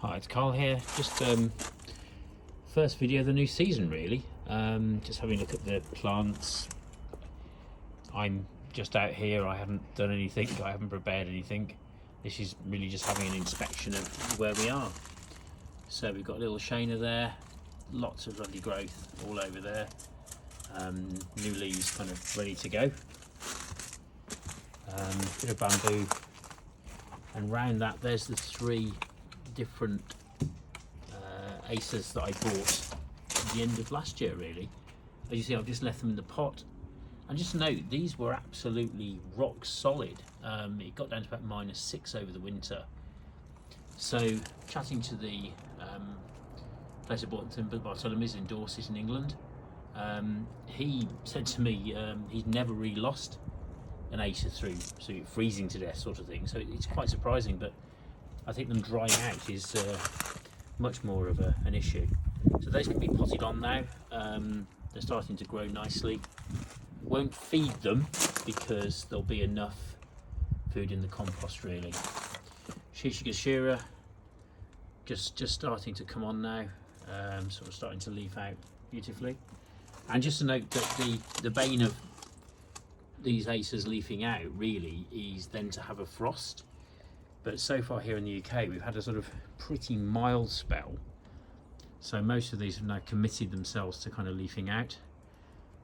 Hi, it's Carl here. Just first video of the new season really. Just having a look at the plants. I'm just out here, I haven't done anything, I haven't prepared anything. This is really just having an inspection of where we are. So we've got a little Shana there, lots of lovely growth all over there. New leaves kind of ready to go. Bit of bamboo, and round that there's the three different Acers that I bought at the end of last year really. As you see, I've just left them in the pot, and just note these were absolutely rock solid. It got down to about -6 over the winter. So chatting to the place I bought them, Bartholomew's in Dorset in England, he said to me he's never really lost an Acer through freezing to death sort of thing, so it's quite surprising. But I think them drying out is much more of an issue. So those can be potted on now. They're starting to grow nicely. Won't feed them because there'll be enough food in the compost really. Shishigashira just starting to come on now, sort of starting to leaf out beautifully. And just to note that the bane of these Acers leafing out really is then to have a frost. But so far here in the UK we've had a sort of pretty mild spell, so most of these have now committed themselves to kind of leafing out.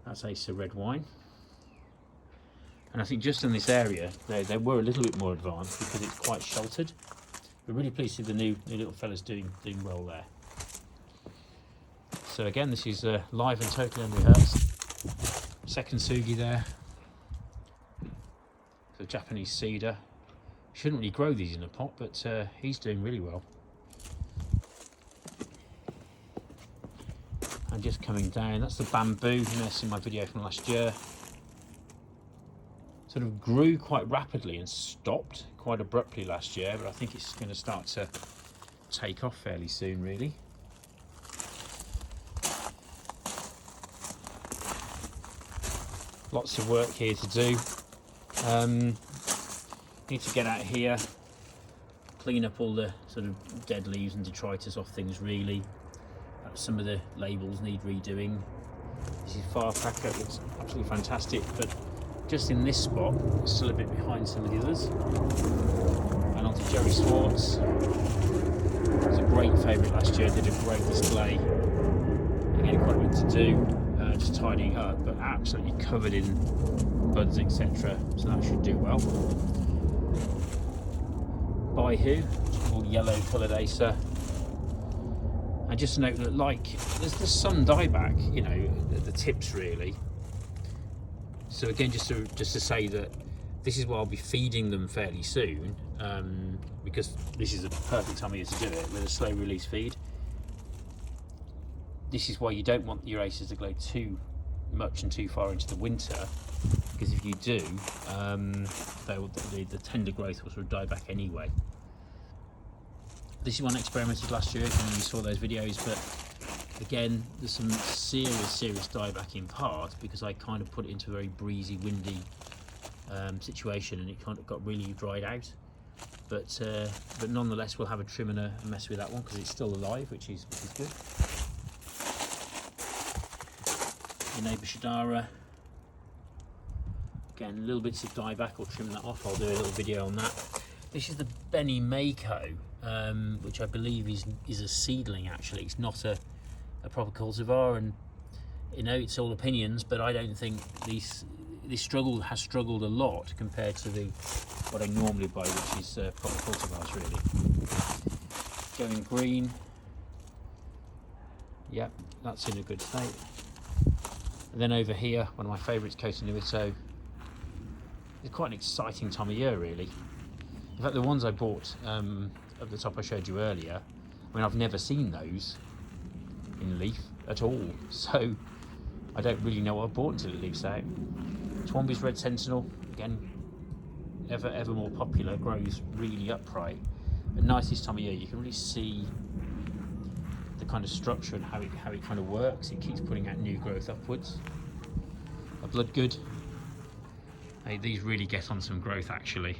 That's Acer red wine, and I think just in this area they were a little bit more advanced because it's quite sheltered. We're really pleased to see the new little fellas doing well there. So again, this is live and totally unrehearsed. Second Sugi there, the Japanese cedar. Shouldn't really grow these in a pot, but he's doing really well. And just coming down, that's the bamboo. You may have seen my video from last year. Sort of grew quite rapidly and stopped quite abruptly last year, but I think it's going to start to take off fairly soon really. Lots of work here to do. Need to get out here, clean up all the sort of dead leaves and detritus off things really. Some of the labels need redoing. This is Firecracker, it looks absolutely fantastic, but just in this spot it's still a bit behind some of the others. And onto Jerry Swartz. It was a great favourite last year, did a great display. Again, quite a bit to do, just tidying up, but absolutely covered in buds, etc. So that should do well. By Who, all yellow coloured Acer. And just to note that, like, there's some dieback, you know, the tips really. So again, just to say that this is why I'll be feeding them fairly soon, because this is a perfect time of year to do it with a slow release feed. This is why you don't want your Acers to go too much and too far into the winter, because if you do, the tender growth will sort of die back anyway. This is one I experimented last year, and you saw those videos, but again, there's some serious dieback in part because I kind of put it into a very breezy, windy situation, and it kind of got really dried out. But nonetheless, we'll have a trim and a mess with that one because it's still alive, which is good. Your neighbour Shadara. Again, little bits of dieback, I'll trim that off, I'll do a little video on that. This is the Benny Mako, which I believe is a seedling actually. It's not a proper cultivar, and you know, it's all opinions, but I don't think this has struggled a lot compared to what I normally buy, which is proper cultivars really. Going green. Yep, that's in a good state. And then over here, one of my favourites, Cotonuito. It's quite an exciting time of year really. In fact, the ones I bought at the top I showed you earlier, I mean, I've never seen those in leaf at all, so I don't really know what I bought until it leaves out. Twomby's Red Sentinel, again, ever more popular, grows really upright. And nice this time of year, you can really see the kind of structure and how it kind of works. It keeps putting out new growth upwards. A Bloodgood. Hey, these really get on some growth actually.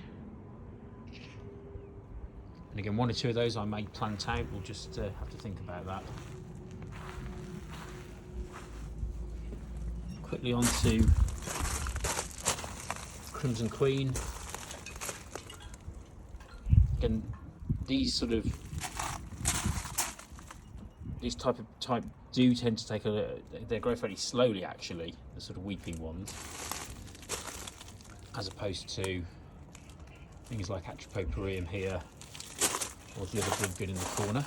And again, 1 or 2 of those I may plant out. We'll just have to think about that. Quickly on to Crimson Queen. Again, these type do tend to take they grow fairly slowly actually, the sort of weeping ones, as opposed to things like Atropoporium here, or the other big bit in the corner,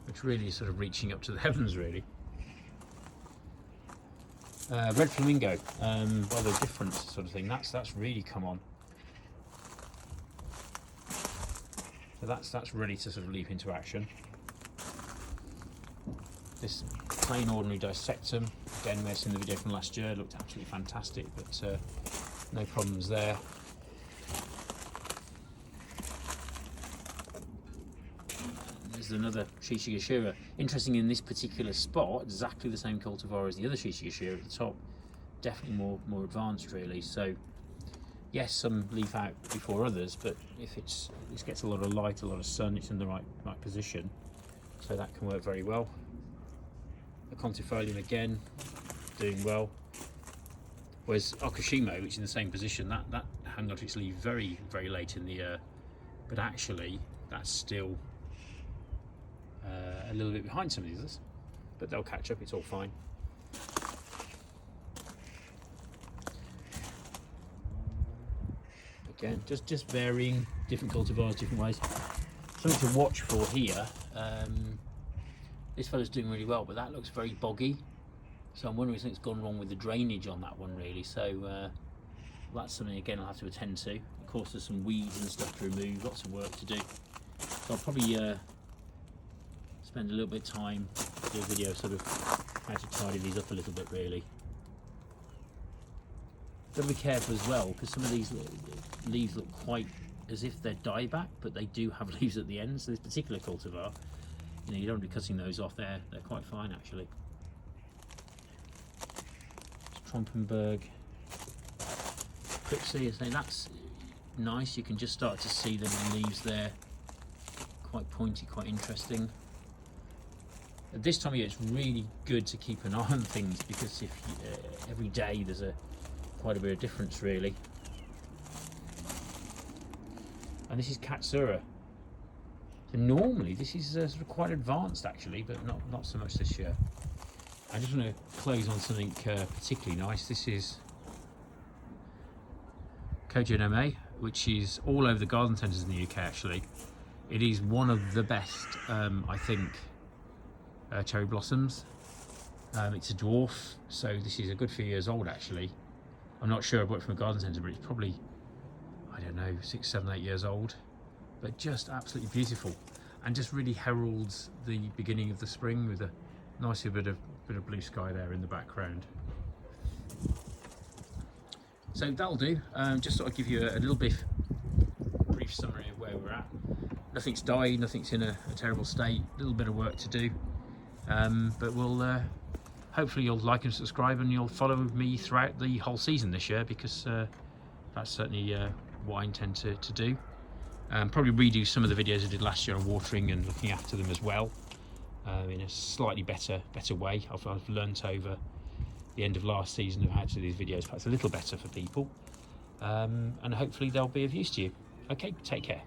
which really is sort of reaching up to the heavens really. Red Flamingo, rather different sort of thing. That's really come on. So that's ready to sort of leap into action. This plain ordinary dissectum, again, we in the video from last year, looked absolutely fantastic, but no problems there. There's another Shishigashira. Interesting, in this particular spot, exactly the same cultivar as the other Shishigashira at the top. Definitely more advanced really. So yes, some leaf out before others, but if this gets a lot of light, a lot of sun, it's in the right position, so that can work very well. The Contifolium again doing well, whereas Okushimo, which is in the same position, that hung onto its leaf very late in the year, but actually that's still a little bit behind some of these others, but they'll catch up. It's all fine. Again, just varying different cultivars, different ways. Something to watch for here. This fellow's doing really well, but that looks very boggy. So I'm wondering if something's gone wrong with the drainage on that one, really. So that's something again I'll have to attend to. Of course, there's some weeds and stuff to remove, lots of work to do. So I'll probably spend a little bit of time, do a video sort of how to tidy these up a little bit, really. Got to be careful as well, because some of these leaves look quite as if they're dieback, but they do have leaves at the end. So this particular cultivar, you don't want to be cutting those off. They're quite fine actually. Trompenberg, Pripsy, I say that's nice. You can just start to see the leaves there, quite pointy, quite interesting. At this time of year, it's really good to keep an eye on things, because if every day there's quite a bit of difference really. And this is Katsura. So normally this is sort of quite advanced actually, but not so much this year. I just want to close on something particularly nice. This is Kojo no Me, which is all over the garden centres in the UK actually. It is one of the best, I think, cherry blossoms. It's a dwarf, so this is a good few years old actually. I'm not sure I bought it from a garden centre, but it's probably, I don't know, 6, 7, 8 years old. But just absolutely beautiful, and just really heralds the beginning of the spring with a nice bit of blue sky there in the background. So that'll do. Just thought I'd give you a little brief summary of where we're at. Nothing's died, nothing's in a terrible state. A little bit of work to do, but we'll hopefully you'll like and subscribe, and you'll follow me throughout the whole season this year, because that's certainly what I intend to do. Probably redo some of the videos I did last year on watering and looking after them as well, in a slightly better way. I've learnt over the end of last season of how to do these videos perhaps a little better for people, and hopefully they'll be of use to you. Okay, take care.